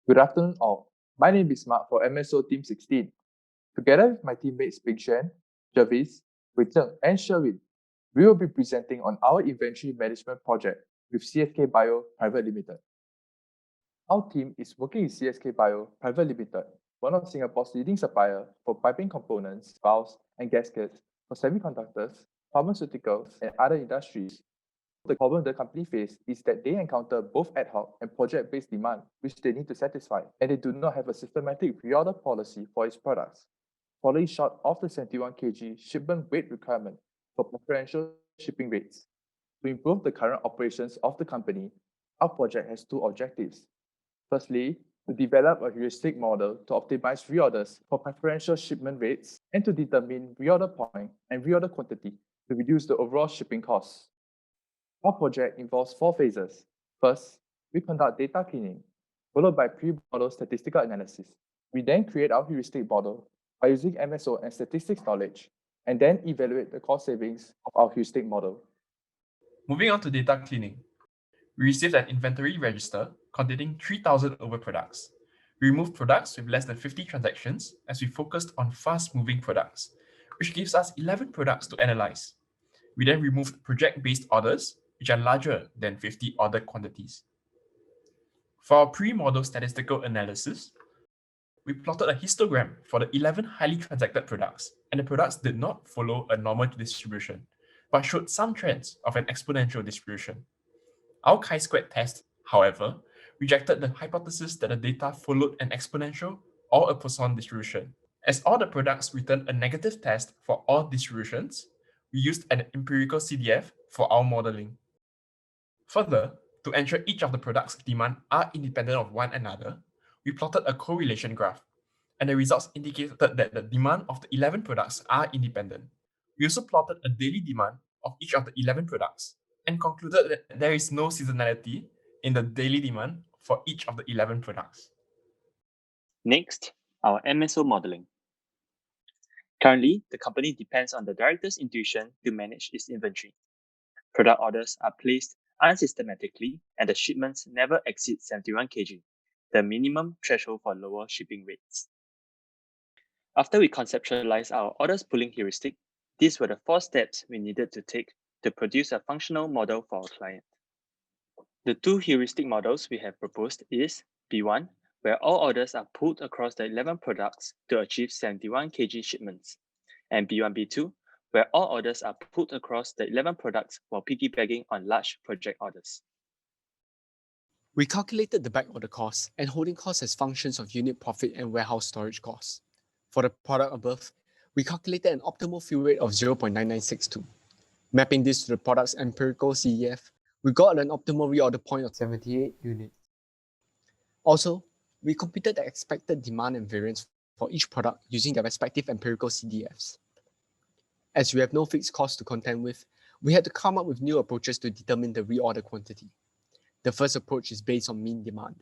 Good afternoon all. My name is Mark for MSO Team 16. Together with my teammates Bing Xuan, Jervis, Wei Zheng, and Sherwin, we will be presenting on our inventory management project with CSK Bio Private Limited. Our team is working with CSK Bio Private Limited, one of Singapore's leading supplier for piping components, valves, and gaskets for semiconductors, pharmaceuticals, and other industries. The problem the company faces is that they encounter both ad hoc and project-based demand, which they need to satisfy, and they do not have a systematic reorder policy for its products, falling short of the 71 kg shipment weight requirement for preferential shipping rates. To improve the current operations of the company, our project has two objectives. Firstly, to develop a heuristic model to optimize reorders for preferential shipment rates and to determine reorder point and reorder quantity to reduce the overall shipping costs. Our project involves 4 phases. First, we conduct data cleaning, followed by pre-model statistical analysis. We then create our heuristic model by using MSO and statistics knowledge, and then evaluate the cost savings of our heuristic model. Moving on to data cleaning. We received an inventory register containing 3,000 over products. We removed products with less than 50 transactions as we focused on fast-moving products, which gives us 11 products to analyze. We then removed project-based orders, which are larger than 50 order quantities. For our pre-model statistical analysis, we plotted a histogram for the 11 highly transacted products, and the products did not follow a normal distribution, but showed some trends of an exponential distribution. Our chi-squared test, however, rejected the hypothesis that the data followed an exponential or a Poisson distribution. As all the products returned a negative test for all distributions, we used an empirical CDF for our modeling. Further, to ensure each of the products' demand are independent of one another, we plotted a correlation graph, and the results indicated that the demand of the 11 products are independent. We also plotted a daily demand of each of the 11 products, and concluded that there is no seasonality in the daily demand for each of the 11 products. Next, our MSO modeling. Currently, the company depends on the director's intuition to manage its inventory. Product orders are placed unsystematically, and the shipments never exceed 71 kg, the minimum threshold for lower shipping rates. After we conceptualized our orders pooling heuristic, these were the 4 steps we needed to take to produce a functional model for our client. The 2 heuristic models we have proposed is B1, where all orders are pooled across the 11 products to achieve 71 kg shipments, and B1, B2, where all orders are pooled across the 11 products while piggybacking on large project orders. We calculated the backorder costs and holding costs as functions of unit profit and warehouse storage costs. For the product above, we calculated an optimal fill rate of 0.9962. Mapping this to the product's empirical CDF, we got an optimal reorder point of 78 units. Also, we computed the expected demand and variance for each product using their respective empirical CDFs. As we have no fixed cost to contend with, we had to come up with new approaches to determine the reorder quantity. The first approach is based on mean demand.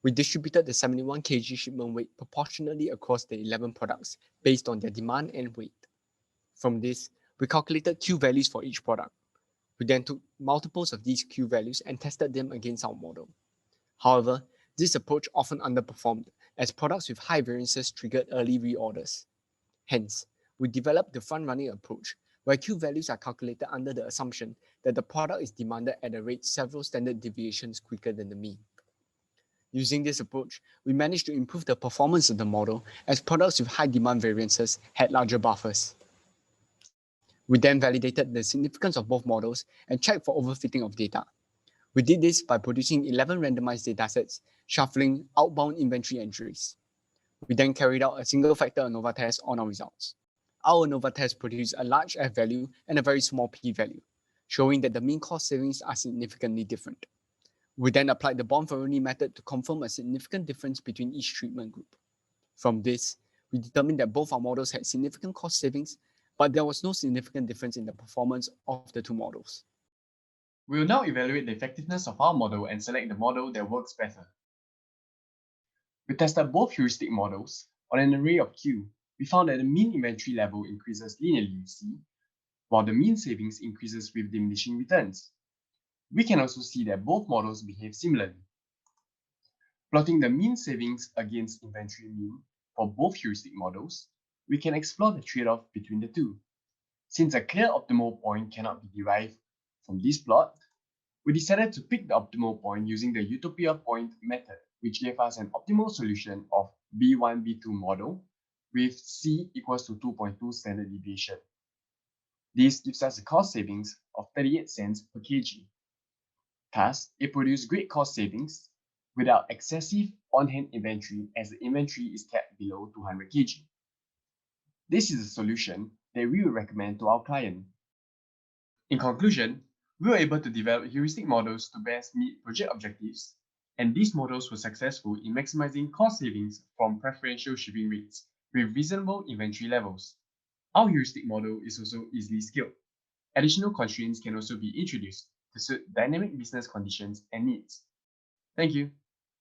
We distributed the 71 kg shipment weight proportionally across the 11 products based on their demand and weight. From this, we calculated Q values for each product. We then took multiples of these Q values and tested them against our model. However, this approach often underperformed as products with high variances triggered early reorders. Hence, we developed the front-running approach, where Q values are calculated under the assumption that the product is demanded at a rate several standard deviations quicker than the mean. Using this approach, we managed to improve the performance of the model as products with high demand variances had larger buffers. We then validated the significance of both models and checked for overfitting of data. We did this by producing 11 randomized datasets, shuffling outbound inventory entries. We then carried out a single-factor ANOVA test on our results. Our ANOVA test produced a large F value and a very small P value, showing that the mean cost savings are significantly different. We then applied the Bonferroni method to confirm a significant difference between each treatment group. From this, we determined that both our models had significant cost savings, but there was no significant difference in the performance of the 2 models. We will now evaluate the effectiveness of our model and select the model that works better. We tested both heuristic models. On an array of Q, we found that the mean inventory level increases linearly, while the mean savings increases with diminishing returns. We can also see that both models behave similarly. Plotting the mean savings against inventory mean for both heuristic models, we can explore the trade-off between the two. Since a clear optimal point cannot be derived from this plot, we decided to pick the optimal point using the Utopia point method, which gave us an optimal solution of B1, B2 model with C equals to 2.2 standard deviation. This gives us a cost savings of 38 cents per kg. Thus, it produced great cost savings without excessive on-hand inventory as the inventory is kept below 200 kg. This is a solution that we would recommend to our client. In conclusion, we were able to develop heuristic models to best meet project objectives, and these models were successful in maximizing cost savings from preferential shipping rates with reasonable inventory levels. Our heuristic model is also easily scaled. Additional constraints can also be introduced to suit dynamic business conditions and needs. Thank you.